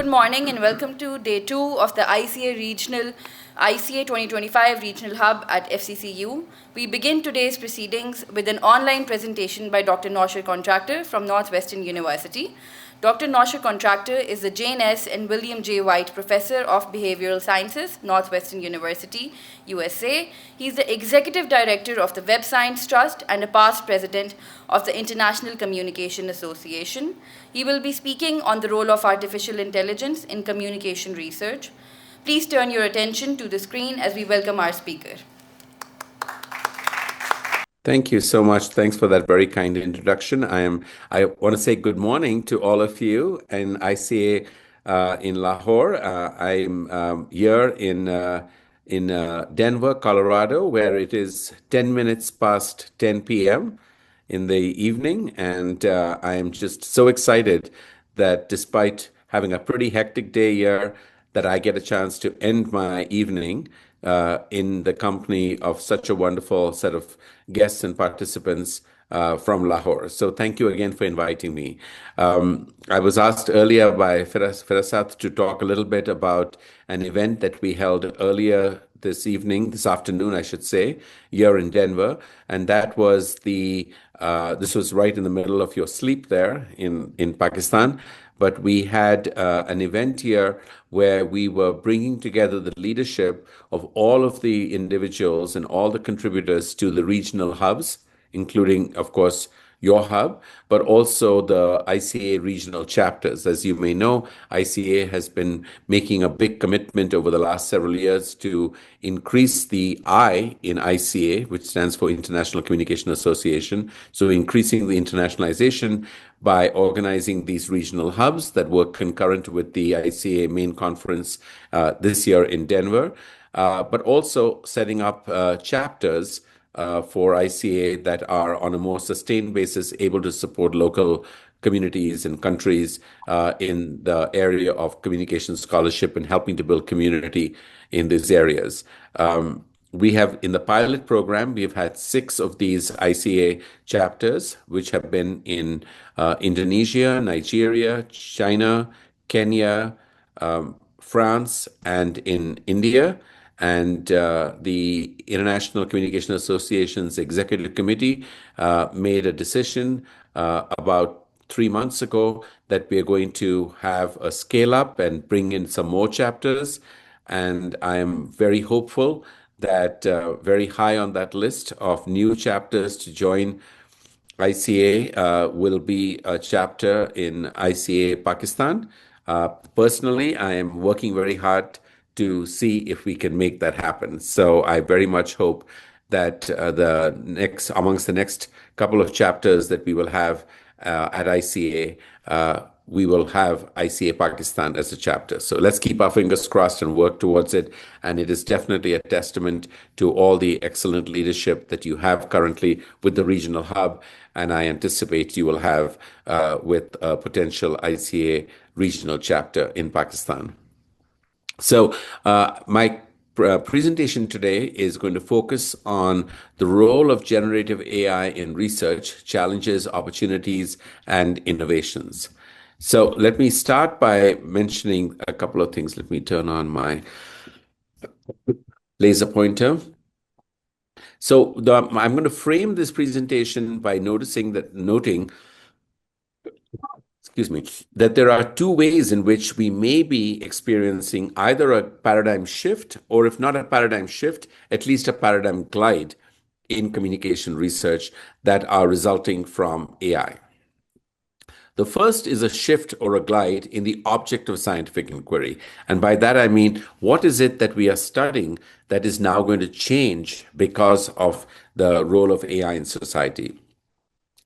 morning and welcome to day 2 of the ICA 2025 Regional Hub at FCCU. We begin today's proceedings with an online presentation by Dr. Noshir Contractor from Northwestern University. Dr. Noshir Contractor is the Jane S. and William J. White Professor of Behavioral Sciences, Northwestern University, USA. He is the Executive Director of the Web Science Trust and a past President of the International Communication Association. He will be speaking on the role of artificial intelligence in communication research. Please turn your attention to the screen as we welcome our speaker. Thank you so much. Thanks for that very kind introduction. I want to say good morning to all of you in ICA in Lahore. I'm here in Denver, Colorado, where it is 10 minutes past 10 p.m. in the evening, and I am just so excited that despite having a pretty hectic day here, that I get a chance to end my evening in the company of such a wonderful set of guests and participants from Lahore. So thank you again for inviting me. I was asked earlier by Firasat to talk a little bit about an event that we held earlier this afternoon, I should say, here in Denver. And that was this was right in the middle of your sleep there in Pakistan. But we had an event here where we were bringing together the leadership of all of the individuals and all the contributors to the regional hubs, including, of course, your hub, but also the ICA regional chapters. As you may know, ICA has been making a big commitment over the last several years to increase the I in ICA, which stands for International Communication Association. So increasing the internationalization by organizing these regional hubs that work concurrent with the ICA main conference this year in Denver, but also setting up chapters for ICA that are on a more sustained basis able to support local communities and countries in the area of communication scholarship and helping to build community in these areas. We have, in the pilot program, we've had 6 of these ICA chapters, which have been in Indonesia, Nigeria, China, Kenya, France, and in India. And the International Communication Association's Executive Committee made a decision about 3 months ago that we are going to have a scale up and bring in some more chapters. And I am very hopeful that very high on that list of new chapters to join ICA will be a chapter in ICA Pakistan. Personally, I am working very hard to see if we can make that happen. So I very much hope that amongst the next couple of chapters that we will have at ICA, we will have ICA Pakistan as a chapter. So let's keep our fingers crossed and work towards it. And it is definitely a testament to all the excellent leadership that you have currently with the regional hub. And I anticipate you will have with a potential ICA regional chapter in Pakistan. So my presentation today is going to focus on the role of generative AI in research, challenges, opportunities, and innovations. So let me start by mentioning a couple of things. Let me turn on my laser pointer. So I'm going to frame this presentation by noting that there are 2 ways in which we may be experiencing either a paradigm shift, or if not a paradigm shift, at least a paradigm glide in communication research that are resulting from AI. The first is a shift or a glide in the object of scientific inquiry. And by that, I mean, what is it that we are studying that is now going to change because of the role of AI in society?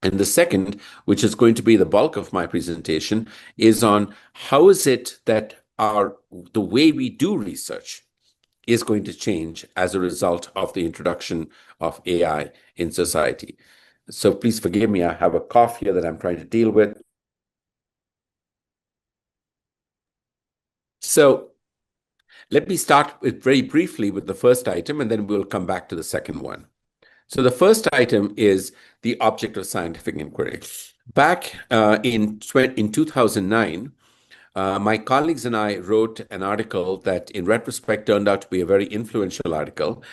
And the second, which is going to be the bulk of my presentation, is on how is it that the way we do research is going to change as a result of the introduction of AI in society. So please forgive me, I have a cough here that I'm trying to deal with. So let me start very briefly with the first item, and then we'll come back to the second one. So the first item is the object of scientific inquiry. Back in 2009, My colleagues and I wrote an article that, in retrospect, turned out to be a very influential article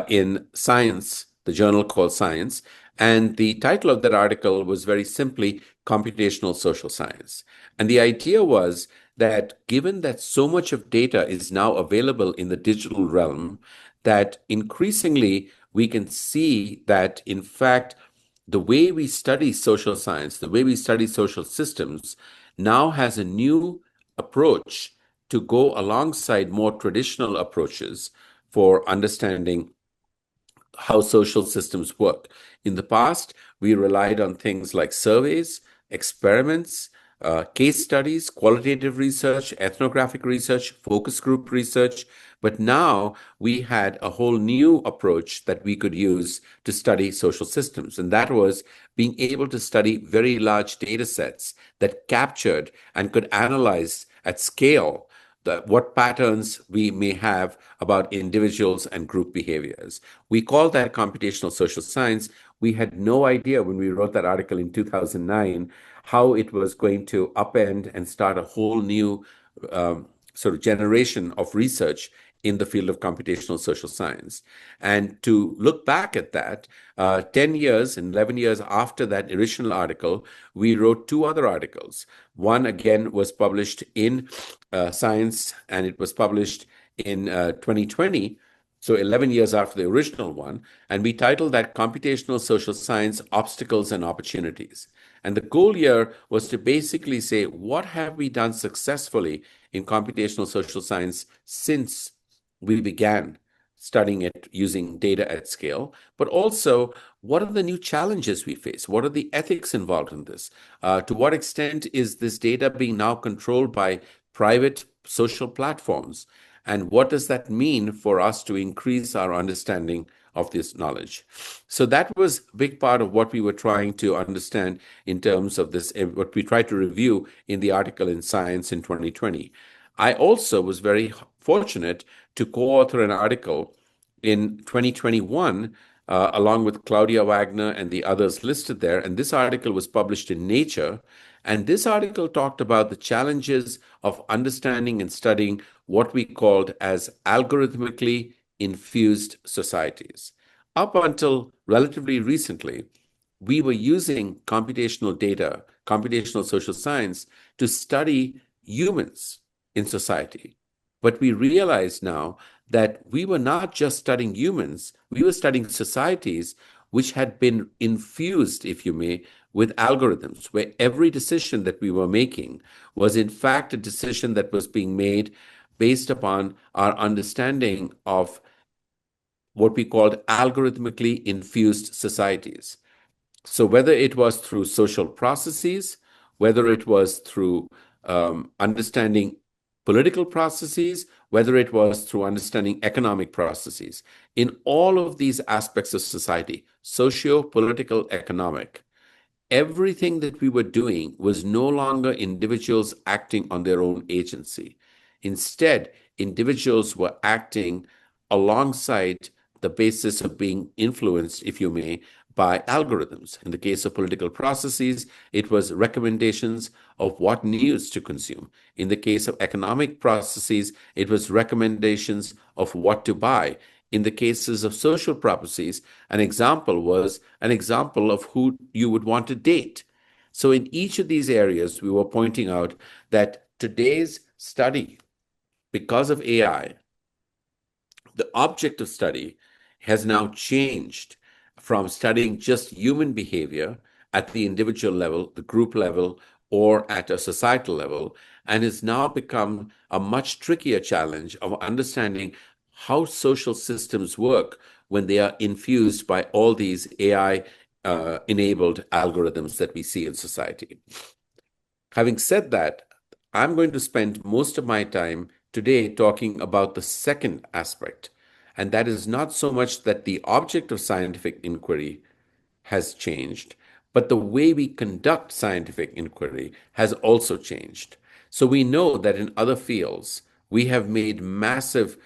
in Science, the journal called Science. And the title of that article was very simply Computational Social Science. And the idea was that given that so much of data is now available in the digital realm, that increasingly we can see that, in fact, the way we study social science, the way we study social systems, now has a new approach to go alongside more traditional approaches for understanding how social systems work. In the past, we relied on things like surveys, experiments, case studies, qualitative research, ethnographic research, focus group research. But now we had a whole new approach that we could use to study social systems. And that was being able to study very large data sets that captured and could analyze at scale what patterns we may have about individuals and group behaviors. We call that computational social science. We had no idea when we wrote that article in 2009 how it was going to upend and start a whole new sort of generation of research in the field of computational social science. And to look back at that, 10 years and 11 years after that original article, we wrote two other articles. One, again, was published in Science, and it was published in 2020, so 11 years after the original one. And we titled that Computational Social Science Obstacles and Opportunities. And the goal here was to basically say, what have we done successfully in computational social science since we began studying it using data at scale, but also what are the new challenges we face? What are the ethics involved in this? To what extent is this data being now controlled by private social platforms? And what does that mean for us to increase our understanding of this knowledge? So that was a big part of what we were trying to understand in terms of this, what we tried to review in the article in Science in 2020. I also was very fortunate to co-author an article in 2021 along with Claudia Wagner and the others listed there. And this article was published in Nature. And this article talked about the challenges of understanding and studying what we called as algorithmically infused societies. Up until relatively recently, we were using computational data, computational social science, to study humans in society. But we realize now that we were not just studying humans, we were studying societies which had been infused, if you may, with algorithms, where every decision that we were making was in fact a decision that was being made based upon our understanding of what we called algorithmically infused societies. So whether it was through social processes, whether it was through understanding political processes, whether it was through understanding economic processes, in all of these aspects of society, socio, political, economic, everything that we were doing was no longer individuals acting on their own agency. Instead, individuals were acting alongside the basis of being influenced, if you may, by algorithms. In the case of political processes, it was recommendations of what news to consume. In the case of economic processes, it was recommendations of what to buy. In the cases of social processes, an example was an example of who you would want to date. So in each of these areas, we were pointing out that today's study, because of AI, the object of study has now changed from studying just human behavior at the individual level, the group level, or at a societal level, and has now become a much trickier challenge of understanding how social systems work when they are infused by all these AI enabled algorithms that we see in society. Having said that, I'm going to spend most of my time today talking about the second aspect, and that is not so much that the object of scientific inquiry has changed, but the way we conduct scientific inquiry has also changed. So we know that in other fields, we have made massive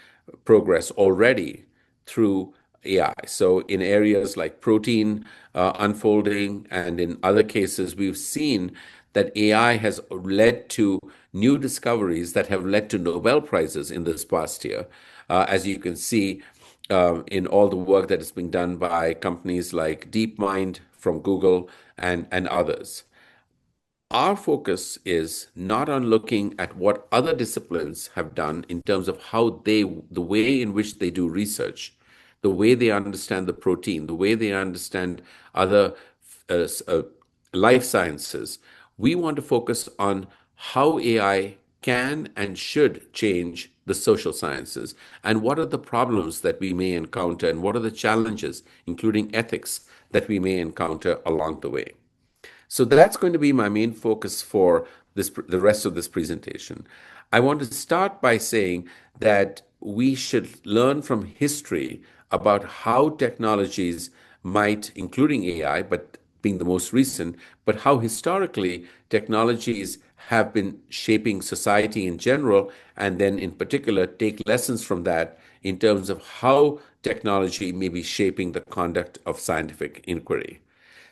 progress already through AI. So in areas like protein unfolding, and in other cases, we've seen that AI has led to new discoveries that have led to Nobel Prizes in this past year. As you can see in all the work that is being done by companies like DeepMind from Google and others. Our focus is not on looking at what other disciplines have done in terms of the way in which they do research, the way they understand the protein, the way they understand other uh, uh, life sciences. We want to focus on how AI can and should change the social sciences, and what are the problems that we may encounter, and what are the challenges, including ethics, that we may encounter along the way. So that's going to be my main focus for the rest of this presentation. I want to start by saying that we should learn from history about how technologies might, including AI, but being the most recent, but how historically technologies have been shaping society in general, and then in particular take lessons from that in terms of how technology may be shaping the conduct of scientific inquiry.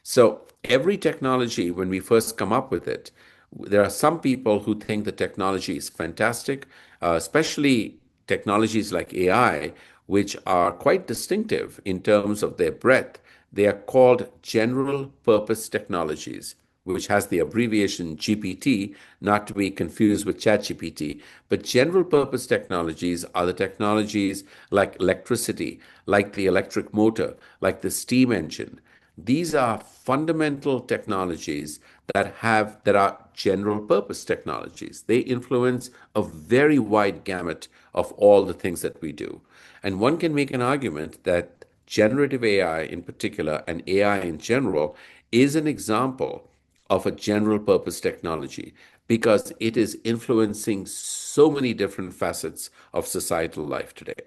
So every technology, when we first come up with it, there are some people who think the technology is fantastic, especially technologies like AI, which are quite distinctive in terms of their breadth. They are called general purpose technologies, which has the abbreviation GPT, not to be confused with ChatGPT. But general purpose technologies are the technologies like electricity, like the electric motor, like the steam engine. These are fundamental technologies that are general purpose technologies. They influence a very wide gamut of all the things that we do. And one can make an argument that generative AI in particular and AI in general is an example of a general purpose technology because it is influencing so many different facets of societal life today.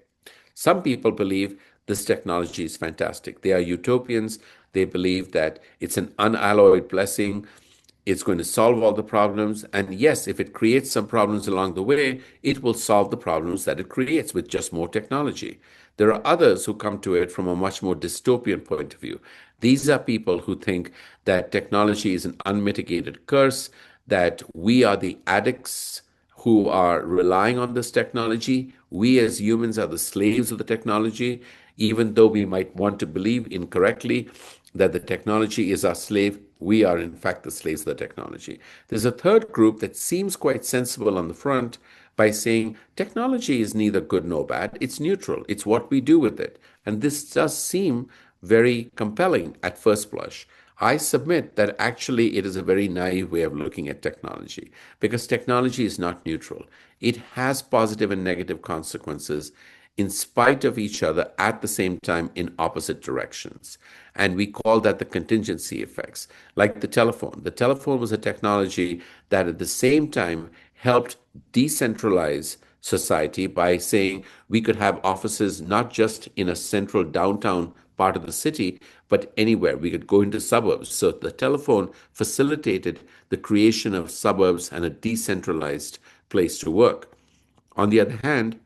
Some people believe this technology is fantastic. They are utopians. They believe that it's an unalloyed blessing. It's going to solve all the problems. And yes, if it creates some problems along the way, it will solve the problems that it creates with just more technology. There are others who come to it from a much more dystopian point of view. These are people who think that technology is an unmitigated curse, that we are the addicts who are relying on this technology. We as humans are the slaves of the technology, even though we might want to believe incorrectly that the technology is our slave. We are, in fact, the slaves of the technology. There's a third group that seems quite sensible on the front by saying technology is neither good nor bad, it's neutral, it's what we do with it. And this does seem very compelling at first blush. I submit that actually it is a very naive way of looking at technology because technology is not neutral. It has positive and negative consequences in spite of each other at the same time in opposite directions. And we call that the contingency effects. Like the telephone. The telephone was a technology that at the same time helped decentralize society by saying we could have offices not just in a central downtown part of the city, but anywhere. We could go into suburbs. So the telephone facilitated the creation of suburbs and a decentralized place to work. On the other hand,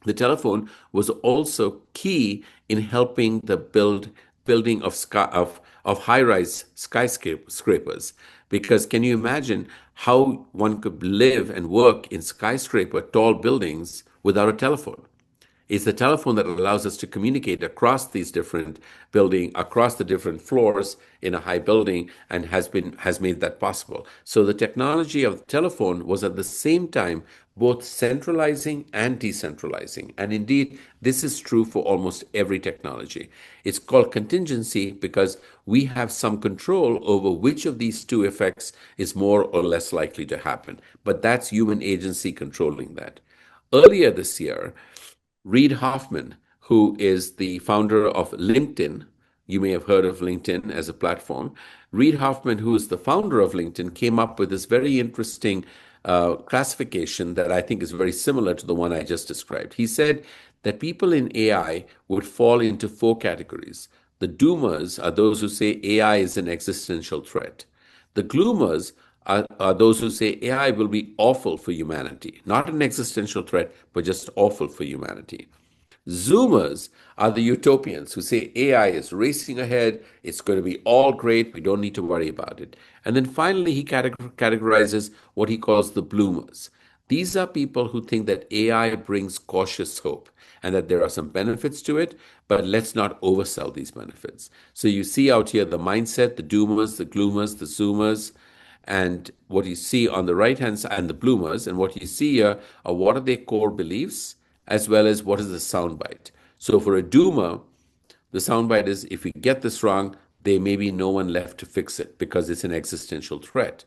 the telephone was also key in helping the building of high-rise skyscrapers. Because can you imagine how one could live and work in skyscraper tall buildings without a telephone? It's the telephone that allows us to communicate across these different across the different floors in a high building, and has made that possible. So the technology of the telephone was at the same time both centralizing and decentralizing. And indeed, this is true for almost every technology. It's called contingency because we have some control over which of these two effects is more or less likely to happen. But that's human agency controlling that. Earlier this year, Reid Hoffman, who is the founder of LinkedIn, you may have heard of LinkedIn as a platform. Reid Hoffman, who is the founder of LinkedIn, came up with this very interesting classification that I think is very similar to the one I just described. He said that people in AI would fall into four categories. The doomers are those who say AI is an existential threat. The gloomers are those who say AI will be awful for humanity, not an existential threat, but just awful for humanity. Zoomers are the utopians who say AI is racing ahead, it's going to be all great, we don't need to worry about it. And then finally, he categorizes what he calls the bloomers. These are people who think that AI brings cautious hope and that there are some benefits to it, but let's not oversell these benefits. So you see out here the mindset, the doomers, the gloomers, the zoomers, and what you see on the right hand side, and the bloomers, and what you see here are what are their core beliefs as well as what is the soundbite. So for a doomer, the soundbite is if we get this wrong, there may be no one left to fix it because it's an existential threat.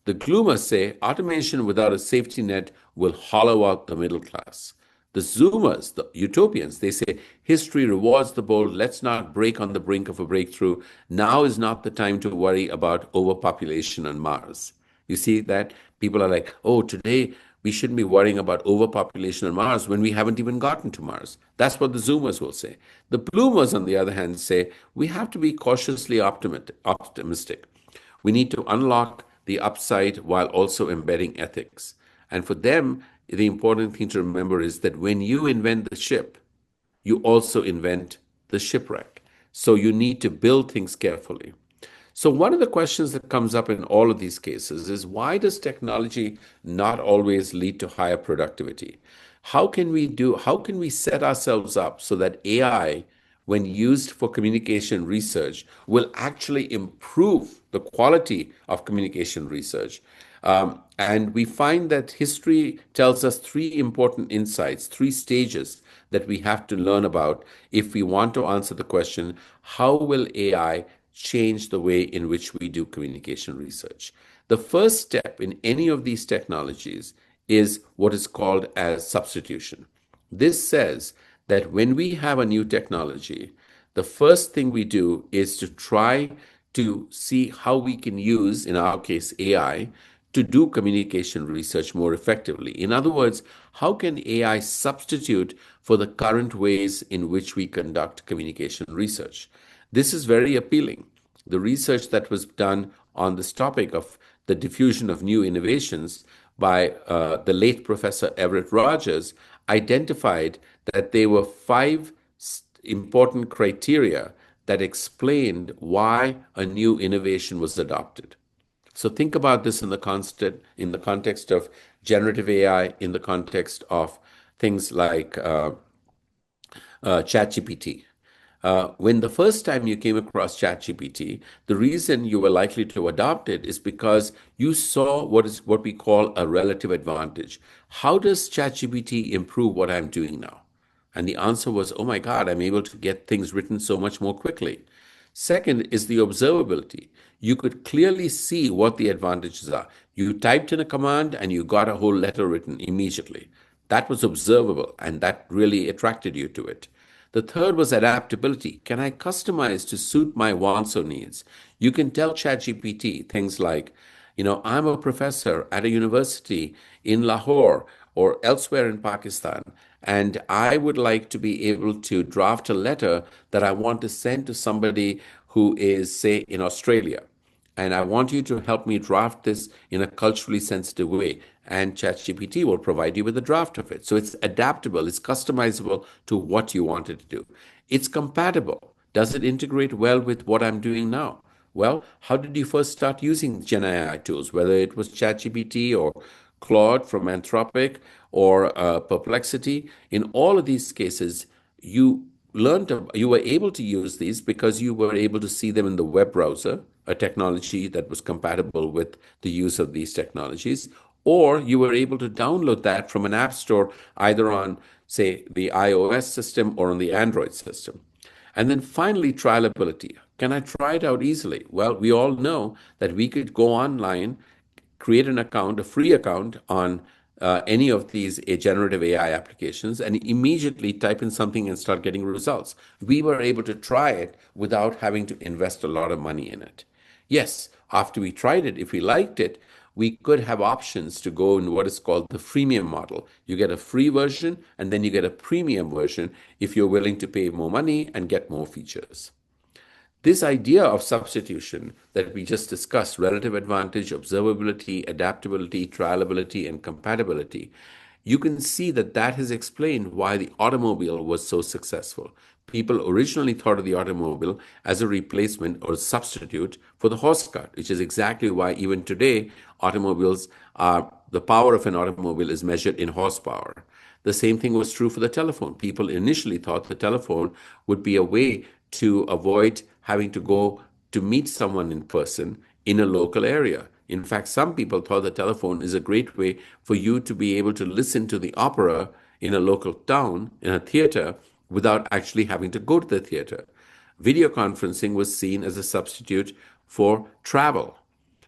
The gloomers say automation without a safety net will hollow out the middle class. The zoomers, the utopians, they say history rewards the bold. Let's not break on the brink of a breakthrough. Now is not the time to worry about overpopulation on Mars. You see that? People are like, oh, today we shouldn't be worrying about overpopulation on Mars when we haven't even gotten to Mars. That's what the zoomers will say. The bloomers, on the other hand, say we have to be cautiously optimistic. We need to unlock the upside while also embedding ethics. And for them, the important thing to remember is that when you invent the ship, you also invent the shipwreck. So you need to build things carefully. So one of the questions that comes up in all of these cases is why does technology not always lead to higher productivity? How can we set ourselves up so that AI, when used for communication research, will actually improve the quality of communication research? And we find that history tells us three important insights, three stages that we have to learn about if we want to answer the question, how will AI change the way in which we do communication research? The first step in any of these technologies is what is called as substitution. This says that when we have a new technology, the first thing we do is to try to see how we can use, in our case, AI, to do communication research more effectively. In other words, how can AI substitute for the current ways in which we conduct communication research? This is very appealing. The research that was done on this topic of the diffusion of new innovations by the late Professor Everett Rogers identified that there were five important criteria that explained why a new innovation was adopted. So think about this in the context of generative AI, in the context of things like ChatGPT. When the first time you came across ChatGPT, the reason you were likely to adopt it is because you saw what we call a relative advantage. How does ChatGPT improve what I'm doing now? And the answer was, oh my God, I'm able to get things written so much more quickly. Second is the observability. You could clearly see what the advantages are. You typed in a command and you got a whole letter written immediately. That was observable and that really attracted you to it. The third was adaptability. Can I customize to suit my wants or needs? You can tell ChatGPT things like, I'm a professor at a university in Lahore or elsewhere in Pakistan, and I would like to be able to draft a letter that I want to send to somebody who is, say, in Australia. And I want you to help me draft this in a culturally sensitive way. And ChatGPT will provide you with a draft of it. So it's adaptable, it's customizable to what you want it to do. It's compatible. Does it integrate well with what I'm doing now? Well, how did you first start using Gen AI tools, whether it was ChatGPT or Claude from Anthropic or Perplexity? In all of these cases, you were able to use these because you were able to see them in the web browser, a technology that was compatible with the use of these technologies, or you were able to download that from an app store, either on, say, the iOS system or on the Android system. And then finally, trialability. Can I try it out easily? Well, we all know that we could go online, create an account, a free account on any of these generative AI applications, and immediately type in something and start getting results. We were able to try it without having to invest a lot of money in it. Yes, after we tried it, if we liked it, we could have options to go in what is called the freemium model. You get a free version and then you get a premium version if you're willing to pay more money and get more features. This idea of substitution that we just discussed, relative advantage, observability, adaptability, trialability, and compatibility, you can see that that has explained why the automobile was so successful. People originally thought of the automobile as a replacement or substitute for the horse cart, which is exactly why even today automobiles are the power of an automobile is measured in horsepower. The same thing was true for the telephone. People initially thought the telephone would be a way to avoid having to go to meet someone in person in a local area. In fact, some people thought the telephone is a great way for you to be able to listen to the opera in a local town, in a theater, without actually having to go to the theater. Video conferencing was seen as a substitute for travel.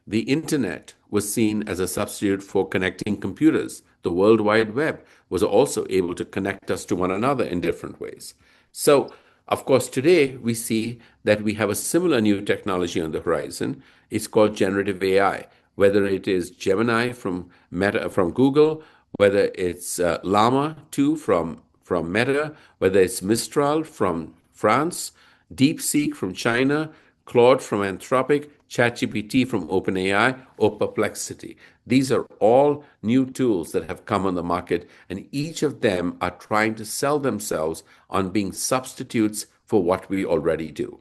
The internet was seen as a substitute for connecting computers. The World Wide Web was also able to connect us to one another in different ways. So, of course, today we see that we have a similar new technology on the horizon. It's called generative AI. Whether it is Gemini from Meta, from Google, whether it's Llama 2 from Meta, whether it's Mistral from France, DeepSeek from China, Claude from Anthropic, ChatGPT from OpenAI, or Perplexity. These are all new tools that have come on the market, and each of them are trying to sell themselves on being substitutes for what we already do.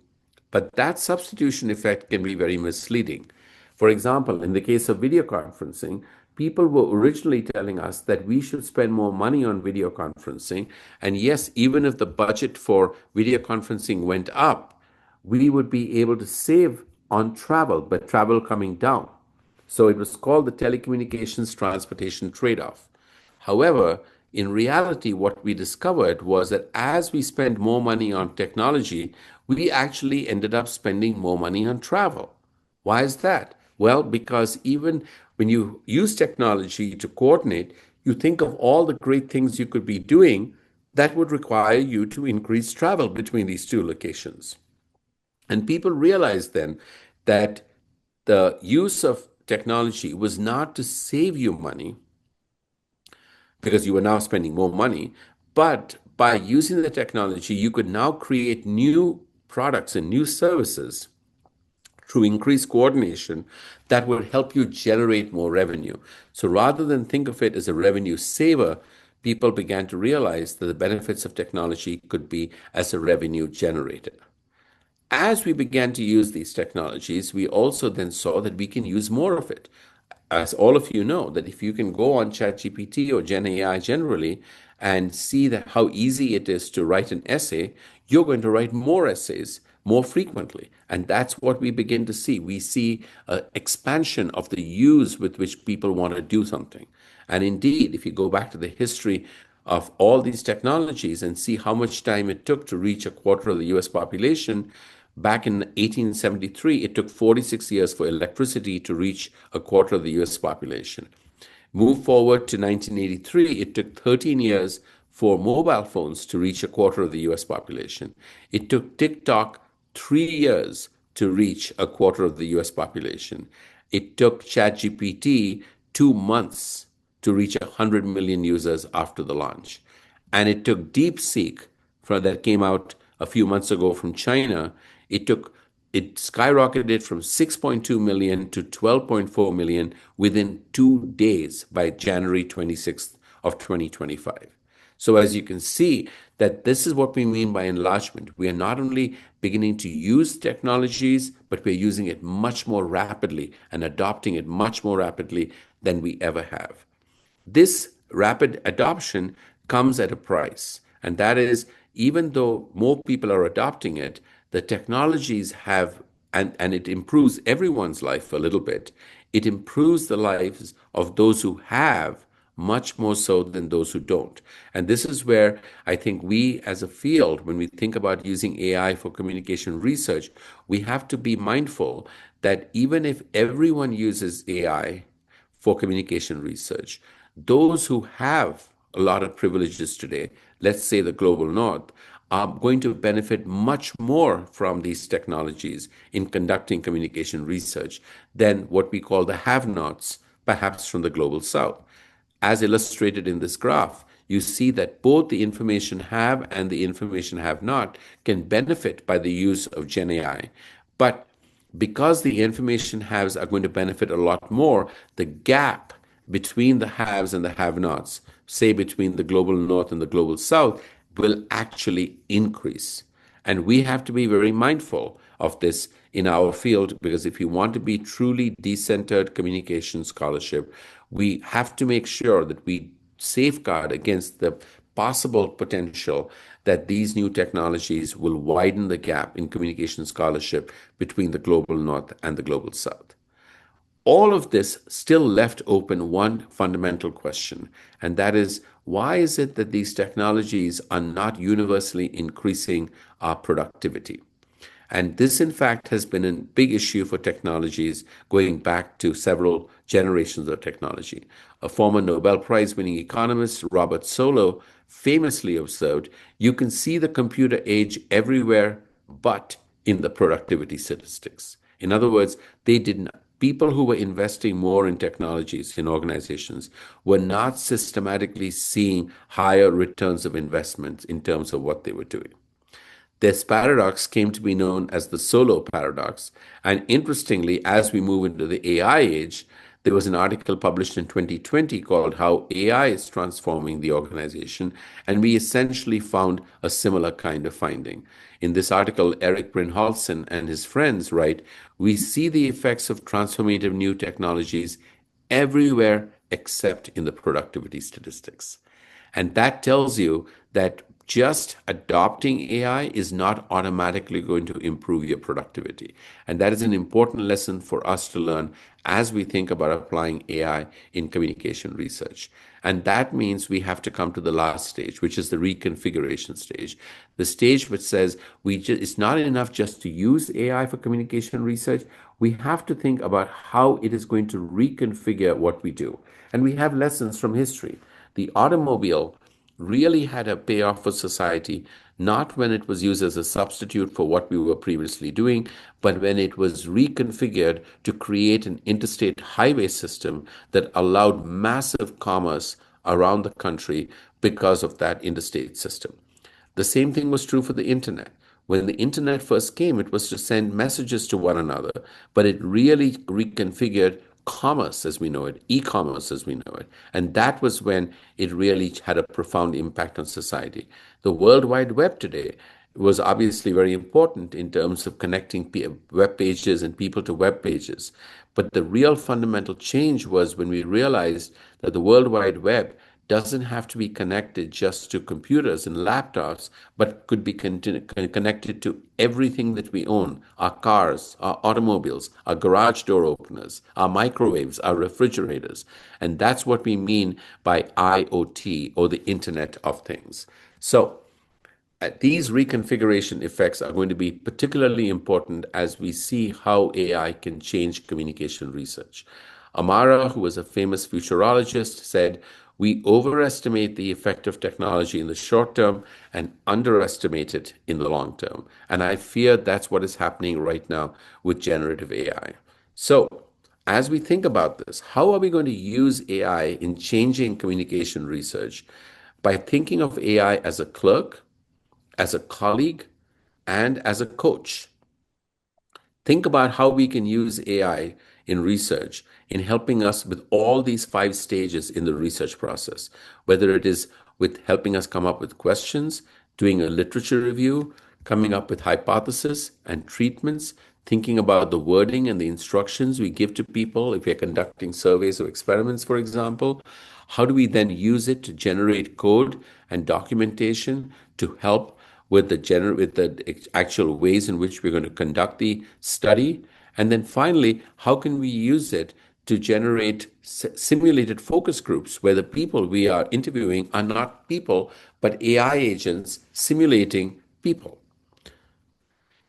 But that substitution effect can be very misleading. For example, in the case of video conferencing, people were originally telling us that we should spend more money on video conferencing. And yes, even if the budget for video conferencing went up, we would be able to save on travel, but travel coming down. So it was called the telecommunications transportation trade-off. However, in reality, what we discovered was that as we spend more money on technology, we actually ended up spending more money on travel. Why is that? Well, because even when you use technology to coordinate, you think of all the great things you could be doing that would require you to increase travel between these two locations. And people realized then that the use of technology was not to save you money, because you were now spending more money, but by using the technology, you could now create new products and new services through increased coordination that would help you generate more revenue. So rather than think of it as a revenue saver, people began to realize that the benefits of technology could be as a revenue generator. As we began to use these technologies, we also then saw that we can use more of it. As all of you know, that if you can go on ChatGPT or Gen AI generally and see that how easy it is to write an essay, you're going to write more essays more frequently. And that's what we begin to see. We see an expansion of the use with which people want to do something. And indeed, if you go back to the history of all these technologies and see how much time it took to reach a quarter of the US population, back in 1873, it took 46 years for electricity to reach a quarter of the US population. Move forward to 1983, it took 13 years for mobile phones to reach a quarter of the US population. It took TikTok 3 years to reach a quarter of the US population. It took ChatGPT 2 months to reach 100 million users after the launch. And it took DeepSeek, that came out a few months ago from China, it skyrocketed from 6.2 million to 12.4 million within 2 days by January 26th of 2025. So as you can see, that this is what we mean by enlargement. We are not only beginning to use technologies, but we're using it much more rapidly and adopting it much more rapidly than we ever have. This rapid adoption comes at a price, and that is, even though more people are adopting it, the technologies have, and it improves everyone's life a little bit. It improves the lives of those who have much more so than those who don't. And this is where I think we as a field, when we think about using AI for communication research, we have to be mindful that even if everyone uses AI for communication research, those who have a lot of privileges today, let's say the global north, are going to benefit much more from these technologies in conducting communication research than what we call the have-nots, perhaps from the global south. As illustrated in this graph, you see that both the information have and the information have not can benefit by the use of Gen AI. But because the information haves are going to benefit a lot more, the gap between the haves and the have-nots say between the global north and the global south, will actually increase. And we have to be very mindful of this in our field, because if you want to be truly decentered communication scholarship, we have to make sure that we safeguard against the possible potential that these new technologies will widen the gap in communication scholarship between the global north and the global south. All of this still left open one fundamental question, and that is, why is it that these technologies are not universally increasing our productivity? And this, in fact, has been a big issue for technologies going back to several generations of technology. A former Nobel Prize winning economist, Robert Solow, famously observed, "You can see the computer age everywhere but in the productivity statistics." In other words, they didn't. People who were investing more in technologies in organizations were not systematically seeing higher returns of investment in terms of what they were doing. This paradox came to be known as the Solow paradox. And interestingly, as we move into the AI age, there was an article published in 2020 called How AI is Transforming the Organization. And we essentially found a similar kind of finding. In this article, Eric Brynjolfsson and his friends write, "We see the effects of transformative new technologies everywhere except in the productivity statistics." And that tells you that just adopting AI is not automatically going to improve your productivity. And that is an important lesson for us to learn as we think about applying AI in communication research. And that means we have to come to the last stage, which is the reconfiguration stage. The stage which says it's not enough just to use AI for communication research. We have to think about how it is going to reconfigure what we do. And we have lessons from history. The automobile really had a payoff for society, not when it was used as a substitute for what we were previously doing, but when it was reconfigured to create an interstate highway system that allowed massive commerce around the country because of that interstate system. The same thing was true for the internet. When the internet first came, it was to send messages to one another, but it really reconfigured commerce as we know it, e-commerce as we know it. And that was when it really had a profound impact on society. The World Wide Web today was obviously very important in terms of connecting web pages and people to web pages. But the real fundamental change was when we realized that the World Wide Web doesn't have to be connected just to computers and laptops, but could be connected to everything that we own: our cars, our automobiles, our garage door openers, our microwaves, our refrigerators. And that's what we mean by IoT, or the Internet of Things. So these reconfiguration effects are going to be particularly important as we see how AI can change communication research. Amara, who was a famous futurologist, said, "We overestimate the effect of technology in the short term and underestimate it in the long term." And I fear that's what is happening right now with generative AI. So, as we think about this, how are we going to use AI in changing communication research? By thinking of AI as a clerk, as a colleague, and as a coach. Think about how we can use AI in research in helping us with all these 5 stages in the research process, whether it is with helping us come up with questions, doing a literature review, coming up with hypotheses and treatments, thinking about the wording and the instructions we give to people if we're conducting surveys or experiments, for example. How do we then use it to generate code and documentation to help with the actual ways in which we're going to conduct the study? And then finally, how can we use it to generate simulated focus groups where the people we are interviewing are not people, but AI agents simulating people?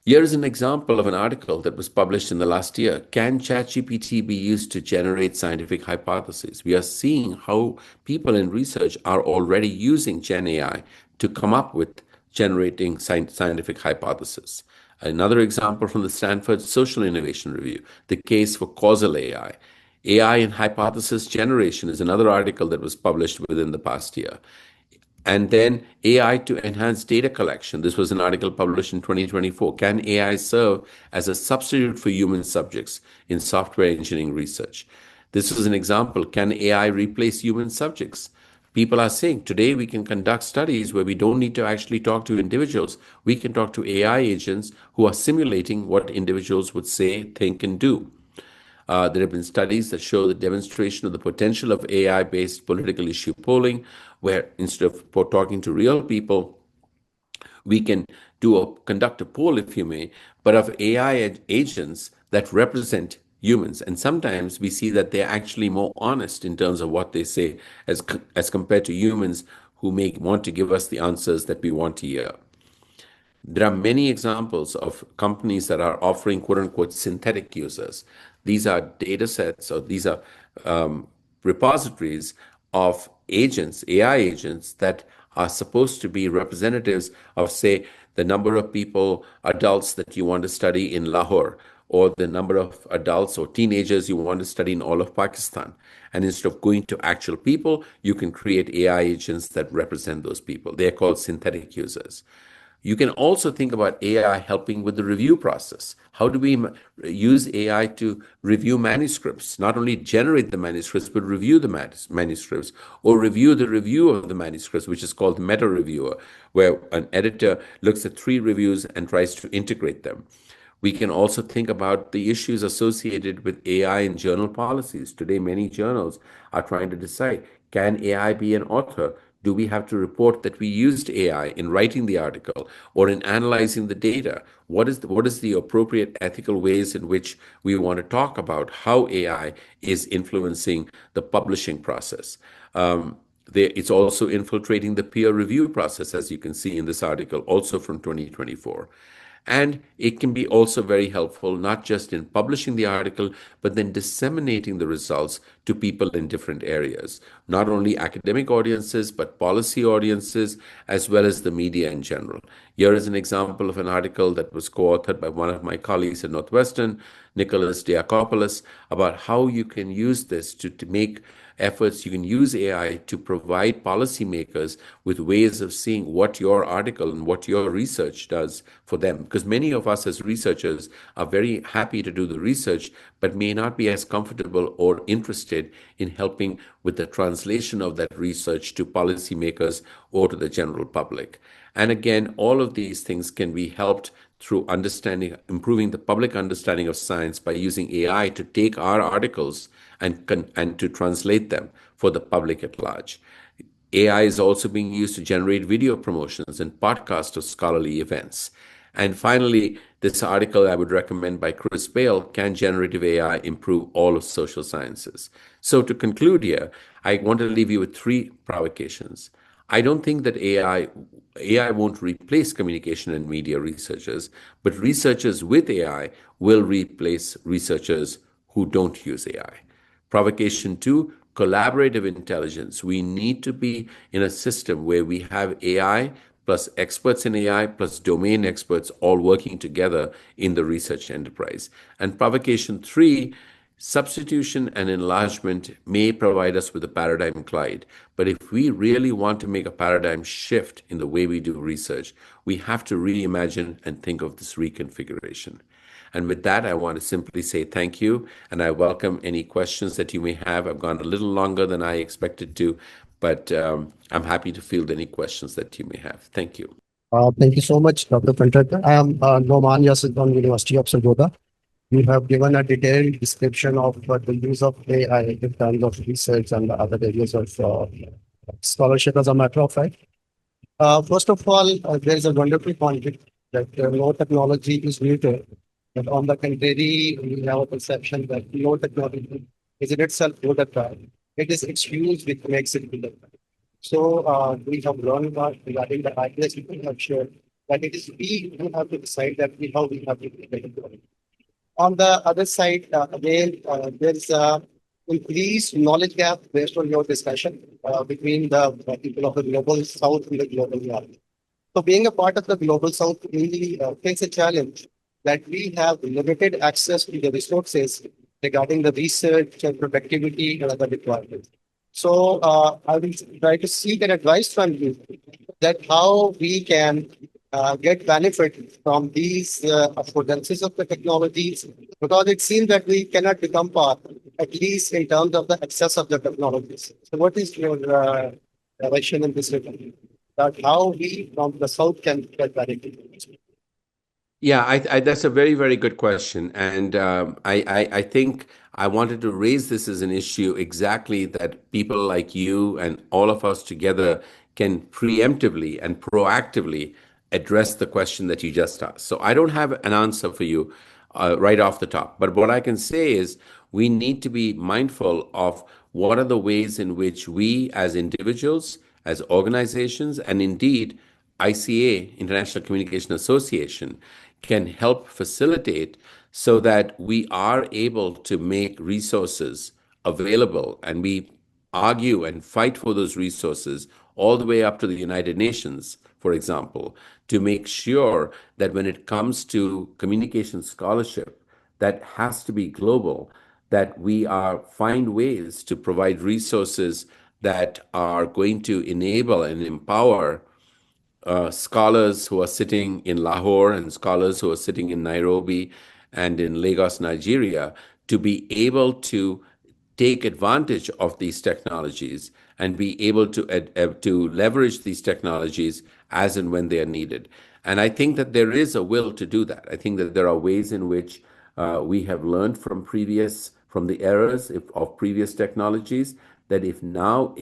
Here is an example of an article that was published in the last year. Can ChatGPT be used to generate scientific hypotheses? We are seeing how people in research are already using Gen AI to come up with generating scientific hypotheses. Another example from the Stanford Social Innovation Review, the case for causal AI. AI and hypothesis generation is another article that was published within the past year. And then AI to enhance data collection. This was an article published in 2024. Can AI serve as a substitute for human subjects in software engineering research? This was an example. Can AI replace human subjects? People are saying today we can conduct studies where we don't need to actually talk to individuals. We can talk to AI agents who are simulating what individuals would say, think, and do. There have been studies that show the demonstration of the potential of AI-based political issue polling, where instead of talking to real people, we can conduct a poll, if you may, but of AI agents that represent humans. And sometimes we see that they're actually more honest in terms of what they say as compared to humans who may want to give us the answers that we want to hear. There are many examples of companies that are offering quote unquote synthetic users. These are data sets or these are repositories of agents, AI agents, that are supposed to be representatives of, say, the number of people, adults that you want to study in Lahore, or the number of adults or teenagers you want to study in all of Pakistan. And instead of going to actual people, you can create AI agents that represent those people. They're called synthetic users. You can also think about AI helping with the review process. How do we use AI to review manuscripts? Not only generate the manuscripts, but review the manuscripts, or review the review of the manuscripts, which is called meta reviewer, where an editor looks at 3 reviews and tries to integrate them. We can also think about the issues associated with AI in journal policies. Today, many journals are trying to decide, can AI be an author? Do we have to report that we used AI in writing the article or in analyzing the data? What is the appropriate ethical ways in which we want to talk about how AI is influencing the publishing process? It's also infiltrating the peer review process, as you can see in this article, also from 2024. And it can be also very helpful, not just in publishing the article, but then disseminating the results to people in different areas, not only academic audiences, but policy audiences, as well as the media in general. Here is an example of an article that was co-authored by one of my colleagues at Northwestern, Nicholas Diakopoulos, about how you can use this to make efforts. You can use AI to provide policymakers with ways of seeing what your article and what your research does for them. Because many of us as researchers are very happy to do the research, but may not be as comfortable or interested in helping with the translation of that research to policymakers or to the general public. And again, all of these things can be helped through improving the public understanding of science by using AI to take our articles and to translate them for the public at large. AI is also being used to generate video promotions and podcasts of scholarly events. And finally, this article I would recommend by Chris Bale, Can Generative AI Improve All of Social Sciences? So to conclude here, I want to leave you with 3 provocations. I don't think that AI won't replace communication and media researchers, but researchers with AI will replace researchers who don't use AI. Provocation 2, collaborative intelligence. We need to be in a system where we have AI plus experts in AI plus domain experts all working together in the research enterprise. And provocation 3, substitution and enlargement may provide us with a paradigm collide. But if we really want to make a paradigm shift in the way we do research, we have to reimagine and think of this reconfiguration. And with that, I want to simply say thank you, and I welcome any questions that you may have. I've gone a little longer than I expected to, but I'm happy to field any questions that you may have. Thank you. Thank you so much, Dr. Contractor. I am Noman Yasir from University of Sargodha. You have given a detailed description of the use of AI in terms of research and the other areas of scholarship, as a matter of fact. First of all, there is a wonderful concept that no technology is neutral. But on the contrary, we have a perception that no technology is in itself good at all. It is its use which makes it good. So we have learned about regarding the ideas people have shared that it is we who have to decide that how we have to get it. On the other side, again, there is a increased knowledge gap based on your discussion between the people of the global south and the global north. So being a part of the global south really takes a challenge that we have limited access to the resources regarding the research and productivity and other requirements. So I will try to seek an advice from you that how we can get benefit from these affordances of the technologies, because it seems that we cannot become part, at least in terms of the access of the technologies. So what is your direction in this regard, that how we from the south can get directly. Yeah, that's a very, very good question. And I think I wanted to raise this as an issue exactly that people like you and all of us together can preemptively and proactively address the question that you just asked. So I don't have an answer for you right off the top. But what I can say is we need to be mindful of what are the ways in which we as individuals, as organizations, and indeed ICA, International Communication Association, can help facilitate so that we are able to make resources available and we argue and fight for those resources all the way up to the United Nations, for example, to make sure that when it comes to communication scholarship, that has to be global, that we are find ways to provide resources that are going to enable and empower scholars who are sitting in Lahore and scholars who are sitting in Nairobi and in Lagos, Nigeria, to be able to take advantage of these technologies and be able to leverage these technologies as and when they are needed. And I think that there is a will to do that. I think that there are ways in which we have learned from the errors of previous technologies, that if now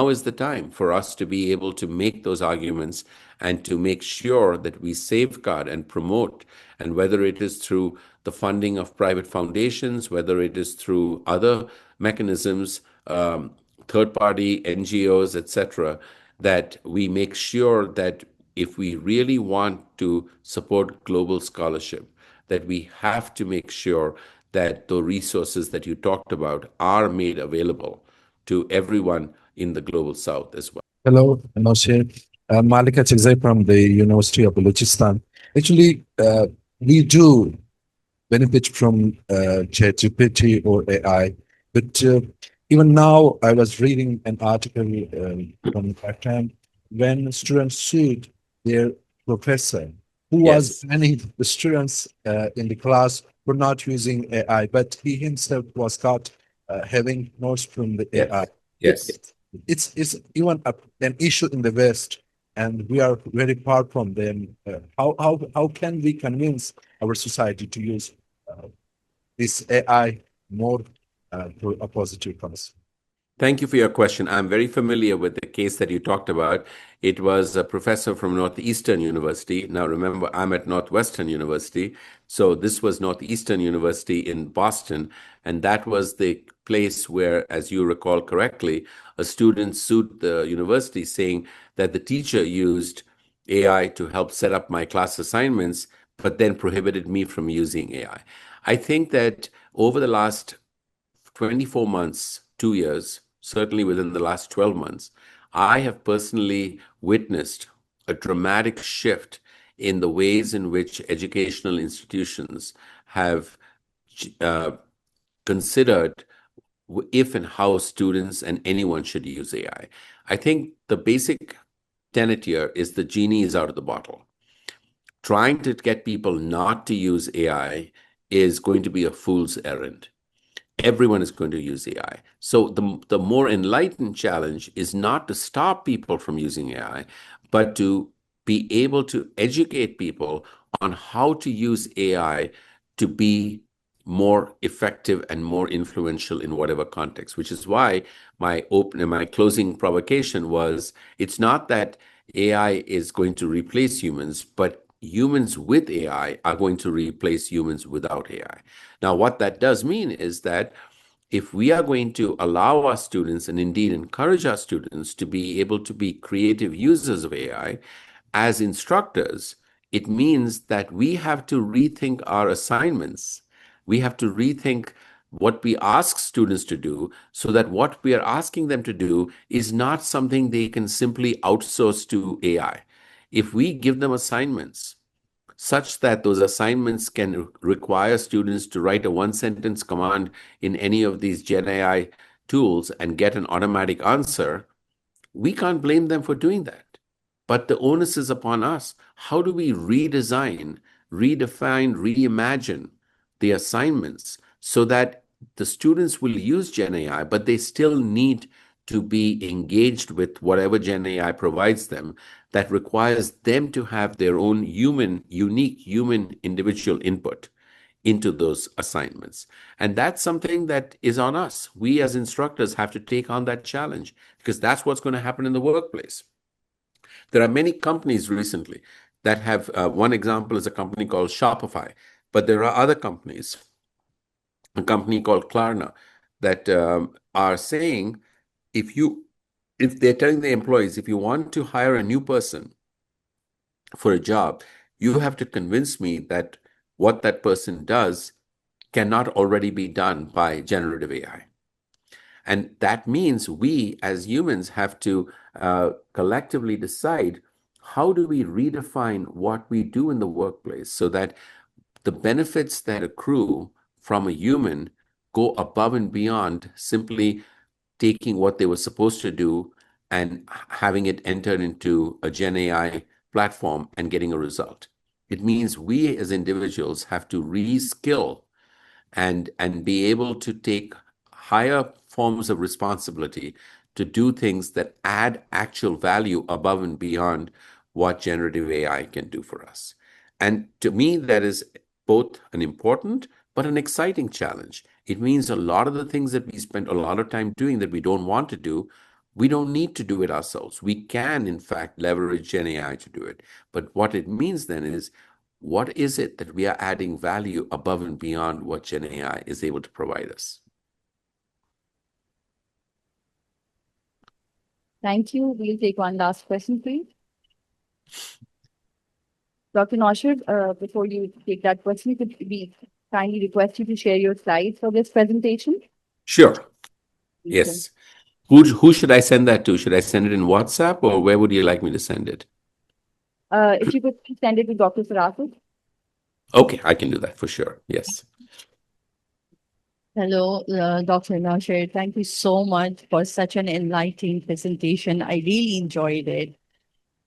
is the time for us to be able to make those arguments and to make sure that we safeguard and promote, and whether it is through the funding of private foundations, whether it is through other mechanisms, third-party NGOs, etc., that we make sure that if we really want to support global scholarship, that we have to make sure that the resources that you talked about are made available to everyone in the global south as well. Hello, Noshir. Malika Chigzai from the University of Balochistan. Actually, we do benefit from ChatGPT or AI, but even now I was reading an article from that time when students sued their professor who was Yes. banning the students in the class for not using AI, but he himself was caught having notes from the AI. Yes. It's even an issue in the West, and we are very far from them. How can we convince our society to use this AI more for a positive cause? Thank you for your question. I'm very familiar with the case that you talked about. It was a professor from Northeastern University. Now, remember, I'm at Northwestern University. So this was Northeastern University in Boston. And that was the place where, as you recall correctly, a student sued the university saying that the teacher used AI to help set up my class assignments, but then prohibited me from using AI. I think that over the last 24 months, 2 years, certainly within the last 12 months, I have personally witnessed a dramatic shift in the ways in which educational institutions have considered if and how students and anyone should use AI. I think the basic tenet here is the genie is out of the bottle. Trying to get people not to use AI is going to be a fool's errand. Everyone is going to use AI. So the more enlightened challenge is not to stop people from using AI, but to be able to educate people on how to use AI to be more effective and more influential in whatever context, which is why my closing provocation was, it's not that AI is going to replace humans, but humans with AI are going to replace humans without AI. Now, what that does mean is that if we are going to allow our students and indeed encourage our students to be able to be creative users of AI as instructors, it means that we have to rethink our assignments. We have to rethink what we ask students to do so that what we are asking them to do is not something they can simply outsource to AI. If we give them assignments such that those assignments can require students to write a one-sentence command in any of these Gen AI tools and get an automatic answer, we can't blame them for doing that. But the onus is upon us. How do we redesign, redefine, reimagine the assignments so that the students will use Gen AI, but they still need to be engaged with whatever Gen AI provides them that requires them to have their own unique human individual input into those assignments. And that's something that is on us. We as instructors have to take on that challenge because that's what's going to happen in the workplace. There are many companies recently that have, one example is a company called Shopify, but there are other companies, a company called Klarna, that are saying if they're telling the employees, if you want to hire a new person for a job, you have to convince me that what that person does cannot already be done by generative AI. And that means we as humans have to collectively decide, how do we redefine what we do in the workplace so that the benefits that accrue from a human go above and beyond simply taking what they were supposed to do and having it entered into a Gen AI platform and getting a result. It means we as individuals have to reskill and be able to take higher forms of responsibility to do things that add actual value above and beyond what generative AI can do for us. And to me, that is both an important but an exciting challenge. It means a lot of the things that we spend a lot of time doing that we don't want to do, we don't need to do it ourselves. We can, in fact, leverage Gen AI to do it. But what it means then is, what is it that we are adding value above and beyond what Gen AI is able to provide us? Thank you. We'll take one last question, please. Dr. Noshir, before you take that question, could we kindly request you to share your slides for this presentation? Sure. Yes. Who should I send that to? Should I send it in WhatsApp, or where would you like me to send it? If you could send it to Dr. Saraswat. Okay, I can do that for sure. Yes. Hello, Dr. Noshir. Thank you so much for such an enlightening presentation. I really enjoyed it.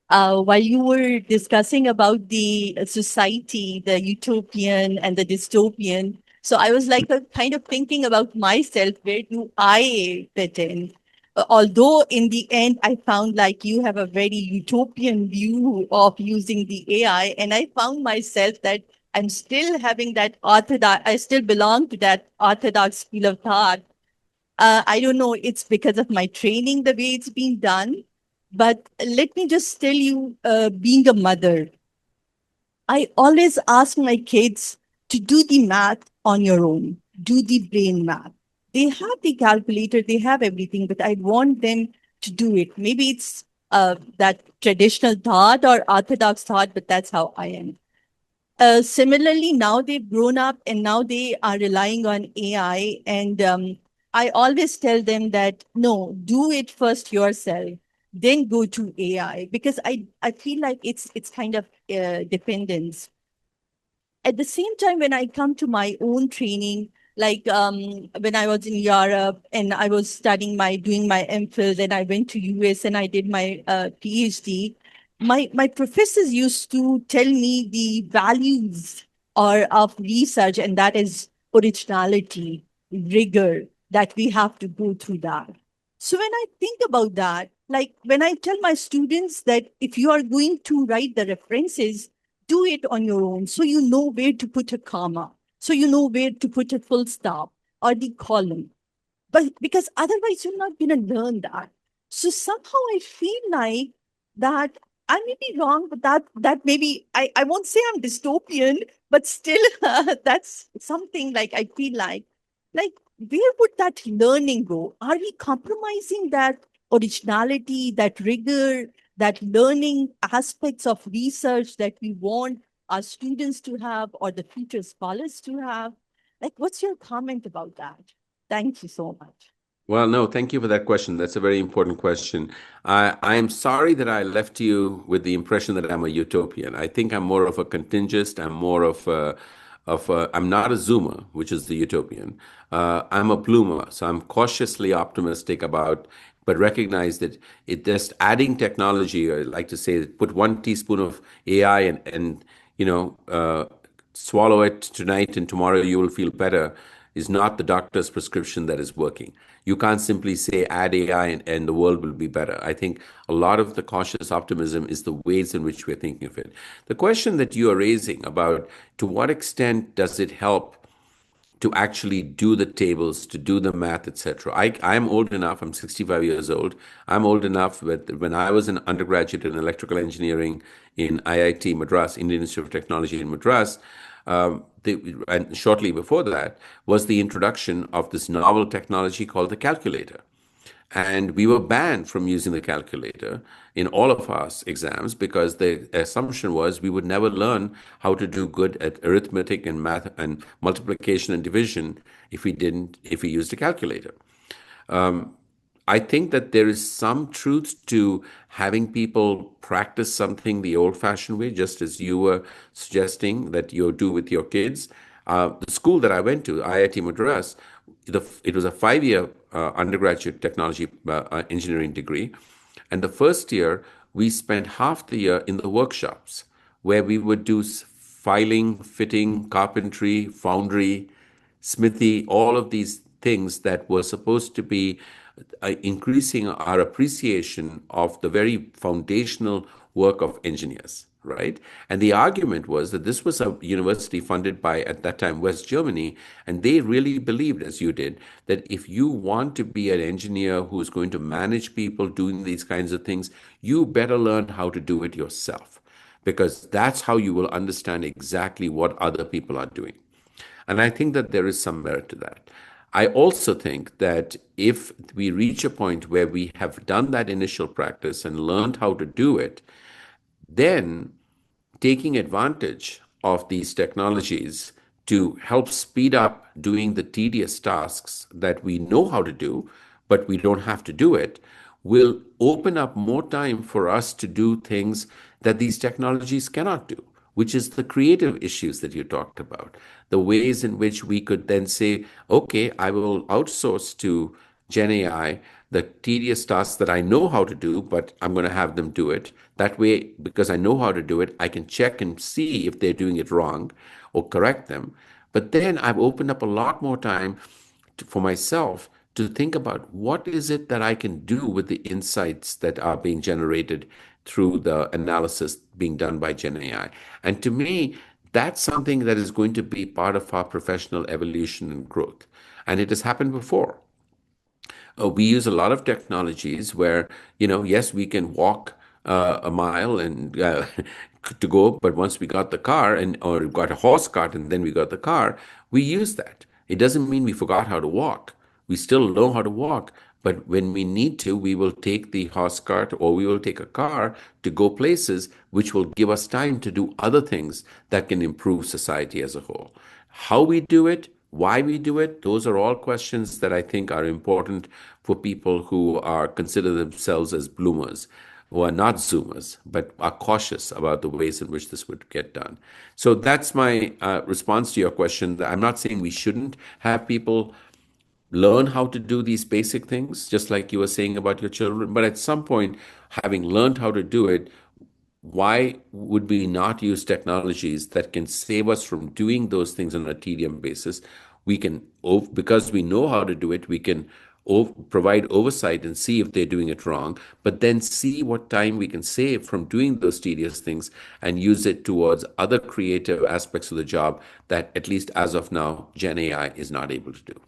While you were discussing about the society, the utopian and the dystopian, so I was like kind of thinking about myself, where do I fit in? Although in the end, I found like you have a very utopian view of using the AI, and I found myself that I'm still having that orthodox, I still belong to that orthodox school of thought. I don't know, it's because of my training, the way it's been done. But let me just tell you, being a mother, I always ask my kids to do the math on your own, do the brain math. They have the calculator, they have everything, but I want them to do it. Maybe it's that traditional thought or orthodox thought, but that's how I am. Similarly, now they've grown up and now they are relying on AI. And I always tell them that, no, do it first yourself, then go to AI, because I feel like it's kind of dependence. At the same time, when I come to my own training, like when I was in Europe and I was doing my MPhil, then I went to US and I did my PhD. My professors used to tell me the values of research, and that is originality, rigor, that we have to go through that. So when I think about that, like when I tell my students that if you are going to write the references, do it on your own. So you know where to put a comma. So you know where to put a full stop or the column. But because otherwise you're not going to learn that. So somehow I feel like that I may be wrong, but that maybe I won't say I'm dystopian, but still that's something like I feel like where would that learning go? Are we compromising that originality, that rigor, that learning aspects of research that we want our students to have or the future scholars to have? Like, what's your comment about that? Thank you so much. Well, no, thank you for that question. That's a very important question. I am sorry that I left you with the impression that I'm a utopian. I think I'm more of a contingent. I'm more of I'm not a zoomer, which is the utopian. I'm a bloomer, so I'm cautiously optimistic about, but recognize that it just adding technology. I like to say, put 1 teaspoon of AI and swallow it tonight, and tomorrow you will feel better. is not the doctor's prescription that is working. You can't simply say add AI and the world will be better. I think a lot of the cautious optimism is the ways in which we're thinking of it. The question that you are raising about to what extent does it help to actually do the tables, to do the math, etc. I'm old enough, I'm 65 years old. I'm old enough that when I was an undergraduate in electrical engineering in IIT Madras, Indian Institute of Technology in Madras, and shortly before that was the introduction of this novel technology called the calculator. And we were banned from using the calculator in all of our exams because the assumption was we would never learn how to do good at arithmetic and math and multiplication and division if we used a calculator. I think that there is some truth to having people practice something the old-fashioned way, just as you were suggesting that you do with your kids. The school that I went to, IIT Madras, it was a 5-year undergraduate technology engineering degree. And the first year, we spent half the year in the workshops where we would do filing, fitting, carpentry, foundry, smithy, all of these things that were supposed to be increasing our appreciation of the very foundational work of engineers, right? And the argument was that this was a university funded by, at that time, West Germany, and they really believed, as you did, that if you want to be an engineer who's going to manage people doing these kinds of things, you better learn how to do it yourself, because that's how you will understand exactly what other people are doing. And I think that there is some merit to that. I also think that if we reach a point where we have done that initial practice and learned how to do it, then taking advantage of these technologies to help speed up doing the tedious tasks that we know how to do, but we don't have to do it, will open up more time for us to do things that these technologies cannot do, which is the creative issues that you talked about, the ways in which we could then say, okay, I will outsource to Gen AI the tedious tasks that I know how to do, but I'm going to have them do it. That way, because I know how to do it, I can check and see if they're doing it wrong or correct them. But then I've opened up a lot more time for myself to think about what is it that I can do with the insights that are being generated through the analysis being done by Gen AI. And to me, that's something that is going to be part of our professional evolution and growth. And it has happened before. We use a lot of technologies where, yes, we can walk a mile and to go, but once we got the car or got a horse cart and then we got the car, we use that. It doesn't mean we forgot how to walk. We still know how to walk, but when we need to, we will take the horse cart or we will take a car to go places which will give us time to do other things that can improve society as a whole. How we do it, why we do it, those are all questions that I think are important for people who consider themselves as bloomers, who are not zoomers, but are cautious about the ways in which this would get done. So that's my response to your question. I'm not saying we shouldn't have people learn how to do these basic things, just like you were saying about your children. But at some point, having learned how to do it, why would we not use technologies that can save us from doing those things on a tedium basis? We can, because we know how to do it, we can provide oversight and see if they're doing it wrong, but then see what time we can save from doing those tedious things and use it towards other creative aspects of the job that, at least as of now, Gen AI is not able to do.